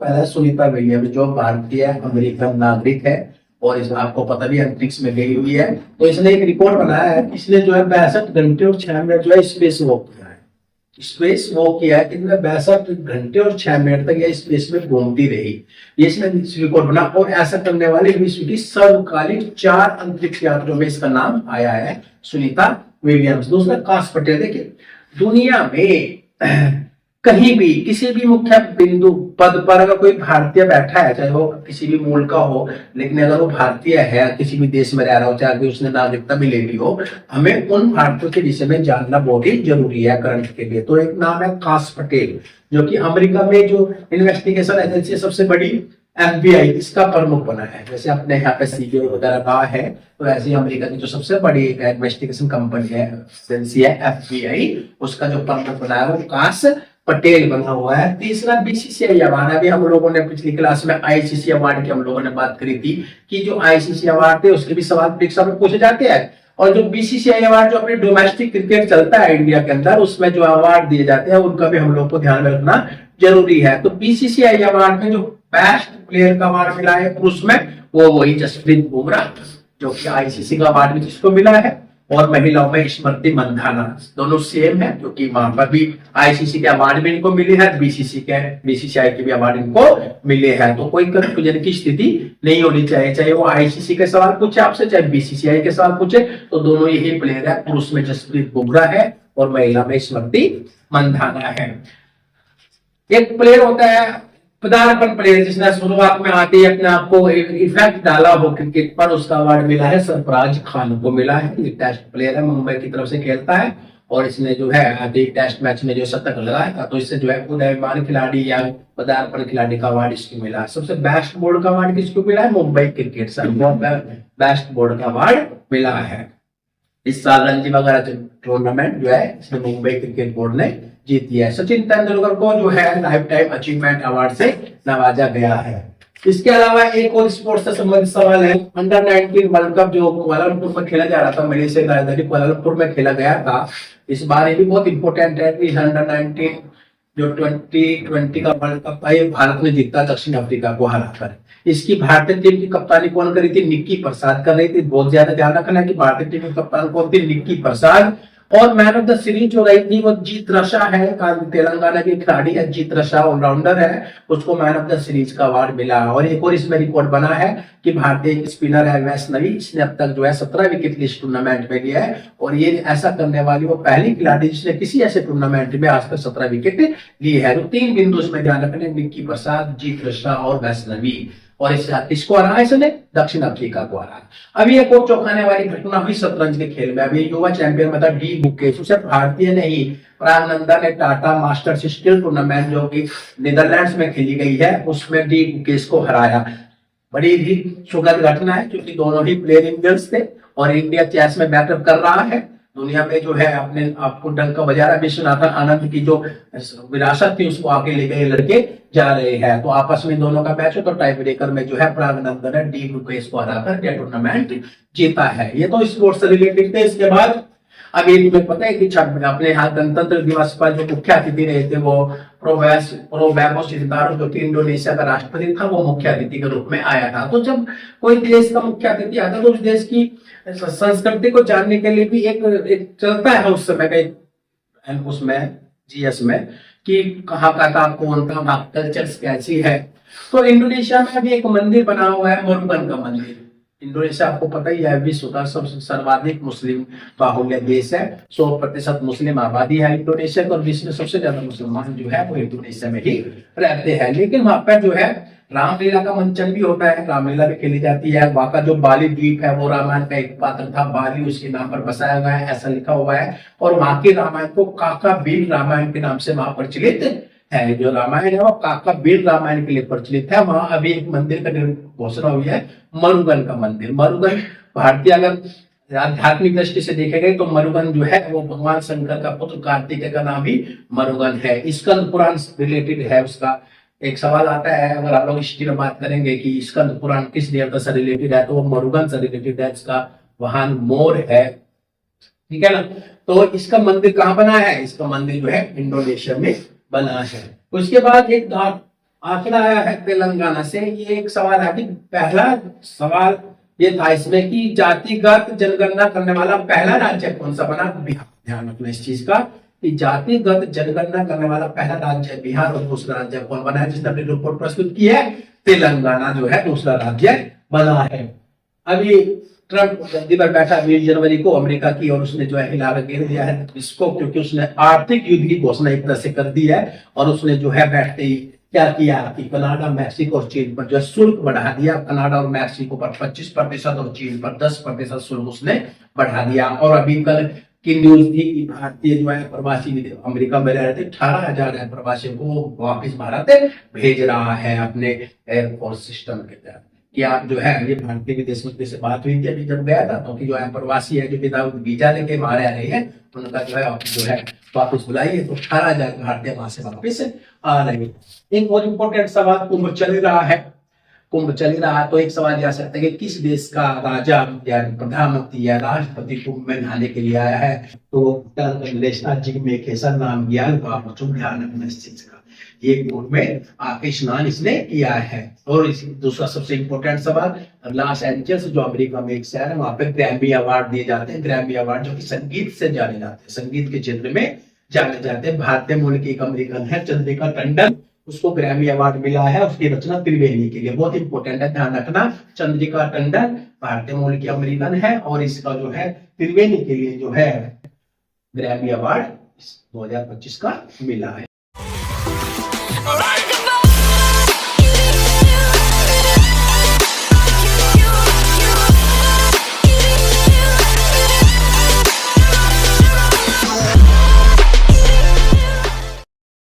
पहला सुनीता विलियम्स जो भारतीय अमेरिकन नागरिक है और इस आपको पता भी अंतरिक्ष में गई हुई है। तो इसने एक रिकॉर्ड बनाया है, इसने जो है 62 घंटे और 6 मिनट जो है स्पेस वॉक किया है। स्पेस वॉक किया है, इनमें 62 घंटे और 6 मिनट तक यह स्पेस में घूमती रही। ये इसने रिकॉर्ड बना और ऐसा करने वाले विश्व की सर्वकालिक 4 अंतरिक्ष यात्रियों में इसका नाम आया है, सुनीता विलियम्स। दूसरा काश पटेल। देखिए दुनिया में कहीं भी किसी भी मुख्य बिंदु पद पर अगर कोई भारतीय बैठा है, चाहे वो किसी भी मूल का हो, लेकिन अगर वो भारतीय है, किसी भी देश में रह रहा हो, चाहे उसने नागरिकता भी ले ली हो, हमें उन भारतीयों के विषय में जानना बहुत ही जरूरी है करंट के लिए। तो एक नाम है काश पटेल, जो कि अमेरिका में जो इन्वेस्टिगेशन एजेंसी सबसे बड़ी FBI इसका प्रमुख बना है। जैसे अपने यहाँ पे CBI वगैरह का है, तो ऐसे ही अमेरिका की जो सबसे बड़ी इन्वेस्टिगेशन कंपनी है, एजेंसी है FBI, उसका जो प्रमुख बना है वो काश पटेल बना हुआ है। तीसरा BCCI अवार्ड। अभी हम लोगों ने पिछली क्लास में ICC अवार्ड की हम लोगों ने बात करी थी कि जो ICC अवार्ड थे उसके भी सवाल परीक्षा में पूछे जाते हैं, और जो BCCI अवार्ड जो अपने डोमेस्टिक क्रिकेट चलता है इंडिया के अंदर, उसमें जो अवार्ड दिए जाते हैं उनका भी हम लोग को ध्यान में रखना जरूरी है। तो BCCI अवार्ड में जो बेस्ट प्लेयर का अवार्ड मिला है पुरुष में, वो वही जसप्रीत बुमराह, जो कि ICC का अवार्ड भी जिसको मिला है, और महिलाओं में स्मृति मंधाना। दोनों सेम है, क्योंकि वहां पर भी ICC के अवार्ड भी इनको मिले हैं, BCCI के भी अवार्ड इनको मिले हैं। तो कोई कंफ्यूजन की स्थिति नहीं होनी चाहिए, चाहे वो ICC के सवाल पूछे आपसे, चाहे BCCI के सवाल पूछे, तो दोनों यही प्लेयर है। पुरुष में जसप्रीत बुमराह है और महिला में स्मृति मंधाना है। एक प्लेयर होता है पदार्पण प्लेयर, जिसने शुरुआत में आते ही अपने आप को इफेक्ट डाला हो क्रिकेट पर, उसका अवार्ड मिला है सरफराज खान को मिला है। ये टेस्ट प्लेयर है, मुंबई की तरफ से खेलता है, और इसने जो है आधे टेस्ट मैच में जो शतक लगाया था, तो इससे जो है उदयमान खिलाड़ी या पदार्पण खिलाड़ी का अवार्ड इसको मिला है। सबसे बेस्ट बोर्ड का अवार्ड किसको मिला है? मुंबई क्रिकेट से बेस्ट बोर्ड का अवार्ड मिला है। इस साल रणजी वगैरह टूर्नामेंट जो है इसमें मुंबई क्रिकेट बोर्ड ने जीती है। सचिन तेंदुलकर को जो है लाइफ टाइम अचीवमेंट अवार्ड से नवाजा गया है। इसके अलावा एक और स्पोर्ट्स से संबंधित सवाल है, अंडर 19 वर्ल्ड कप जो कुआलालंपुर में खेला जा रहा था, मलेशिया की राजधानी कुआलालंपुर में खेला गया था। इस बार ये भी बहुत इंपॉर्टेंट है कि अंडर 19 जो 2020 का वर्ल्ड कप था, ये भारत ने जीता दक्षिण अफ्रीका को हराकर। इसकी भारतीय टीम की कप्तानी कौन करी थी? निक्की प्रसाद कर रही थी। बहुत ज्यादा ध्यान रखना है कि भारतीय टीम की कप्तान कौन थी? निक्की प्रसाद। और मैन ऑफ द सीरीज जो रही थी वो जीत रशा है, तेलंगाना की खिलाड़ी है जीत रशा, ऑलराउंडर है, उसको मैन ऑफ द सीरीज का अवार्ड मिला। और एक और इसमें रिकॉर्ड बना है कि भारतीय स्पिनर है वैष्णवी, इसने अब तक जो है 17 विकेट इस टूर्नामेंट में लिया है, और ये ऐसा करने वाली वो पहली खिलाड़ी जिसने किसी ऐसे टूर्नामेंट में आज तक 17 विकेट ली है। तो 3 बिंदु इसमें ध्यान रखने, निक्की प्रसाद, जीत रशा और वैष्णवी। और इसको हरा इसने दक्षिण अफ्रीका को हरा। अभी एक और चौंकाने वाली घटना हुई शतरंज के खेल में। अभी युवा चैंपियन में था डी गुकेश, उसे भारतीय नहीं प्रागनंदा ने टाटा मास्टर्स स्किल टूर्नामेंट जो कि नीदरलैंड्स में खेली गई है, उसमें डी गुकेश को हराया। बड़ी ही सुखद घटना है, क्योंकि दोनों ही प्लेयर इंडियंस थे और इंडिया चेस में बैकअप कर रहा है। दुनिया में जो है अपने आपको डंका बजा रहा है। विश्वनाथन आनंद की जो विरासत थी उसको आगे ले गए लड़के जा रहे हैं। तो आपस में दोनों का मैच हो, तो टाई ब्रेकर में जो है प्रागनंदन ने डी गुकेश को हराकर यह टूर्नामेंट जीता है। ये तो स्पोर्ट्स से रिलेटेड थे। इसके बाद अब ये तुम्हें पता है कि अपने यहाँ गणतंत्र दिवस पर जो मुख्य अतिथि रहे थे वो प्रोबेबो सिद्धार्थ, जो कि इंडोनेशिया का राष्ट्रपति था, वो मुख्य अतिथि के रूप में आया था। तो जब कोई देश का मुख्य अतिथि आता है तो उस देश की संस्कृति को जानने के लिए भी एक चलता है उस समय का उसमें GS में कि कहाँ का कौन था, कल्चर कैसी है। तो इंडोनेशिया में भी एक मंदिर बना हुआ है, मुरुगन का मंदिर। इंडोनेशिया आपको पता ही है विश्व का सबसे सर्वाधिक मुस्लिम बाहुल्य देश है। 100% मुस्लिम आबादी है इंडोनेशिया की, और विश्व में सबसे ज्यादा मुसलमान जो है वो इंडोनेशिया में ही रहते हैं। लेकिन वहां पर जो है रामलीला का मंचन भी होता है, रामलीला भी खेली जाती है। वहां का जो बाली द्वीप है वो रामायण का एक पात्र था, बाली उसके नाम पर बसाया गया है, ऐसा लिखा हुआ है। और वहां के रामायण को काका बीर रामायण के नाम से वहां प्रचलित है। जो रामायण है वो काका बीर रामायण के लिए प्रचलित है। वहां अभी एक मंदिर का घोषणा हुई है, मरुगन का मंदिर। मरुगन भारतीय अगर आध्यात्मिक दृष्टि से देखे गए तो मरुगन जो है वो भगवान शंकर का पुत्र कार्तिकेय का नाम भी मरुगन है। स्कंद पुराण रिलेटेड है उसका। एक सवाल आता है, अगर आप लोग हिस्ट्री में बात करेंगे कि स्कंद पुराण किस देवता से रिलेटेड है, तो वो मरुगन से रिलेटेड है। इसका वाहन मोर है, ठीक है ना। तो इसका मंदिर कहाँ बना है? इसका मंदिर जो है इंडोनेशिया में बना है। उसके बाद एक आंकड़ा आया है तेलंगाना से। ये एक सवाल है कि पहला सवाल ये था इसमें कि जातिगत जनगणना करने वाला पहला राज्य कौन सा बना? बिहार। ध्यान रखना इस चीज का कि जातिगत जनगणना करने वाला पहला राज्य बिहार और दूसरा राज्य कौन बना है जिसने अपनी रिपोर्ट प्रस्तुत की है? तेलंगाना जो है दूसरा राज्य बना है। अभी ट्रंप गद्दी पर बैठा 20 जनवरी को अमेरिका की, और उसने जो है हिला कर गिर दिया है इसको, क्योंकि उसने आर्थिक युद्ध की घोषणा एक तरह से कर दी है। और उसने जो है बैठते ही क्या किया कि कनाडा, मैक्सिको और चीन पर जो है शुल्क बढ़ा दिया। कनाडा और मैक्सिको पर 25% और चीन पर 10% शुल्क उसने बढ़ा दिया। और अभी कल की न्यूज थी कि भारतीय जो है प्रवासी अमेरिका में रह रहे थे 18,000 प्रवासियों को वापिस भारत भेज रहा है अपने एयरफोर्स सिस्टम के तहत। कि आप जो है ये भारतीय विदेश मंत्री से बात हुई थी अभी जब गया था, तो कि जो है प्रवासी है जो विदाउट वीजा लेके हमारे आ रहे हैं उनका जो है वापस बुलाइए। तो 18,000 भारतीय वहां से वापस आ रहे हैं। एक और इम्पोर्टेंट सवाल, कुंभ चल रहा है, कुंभ चल रहा है तो एक सवाल आ सकता है कि किस देश का राजा या प्रधानमंत्री या राष्ट्रपति कुंभ में नहाने के लिए आया है? तो नाम ज्ञान का बच्चों ध्यान रखना इस चीज का। ये कुंभ में आके स्नान इसने किया है। और दूसरा सबसे इंपॉर्टेंट सवाल, लॉस एंजल्स जो अमेरिका में एक शहर है वहां पे ग्रैमी अवार्ड दिए जाते हैं। ग्रैमी अवार्ड जो कि संगीत से जाने जाते हैं, संगीत के क्षेत्र में जाने जाते हैं। भारतीय मूल की एक अमेरिकन है चंद्रिका टंडन, उसको ग्रैमी अवार्ड मिला है उसकी रचना त्रिवेणी के लिए। बहुत इंपॉर्टेंट है, ध्यान रखना। चंद्रिका टंडन भारतीय मूल की अमेरिकन है और इसका जो है त्रिवेणी के लिए जो है ग्रैमी अवार्ड 2025 का मिला है।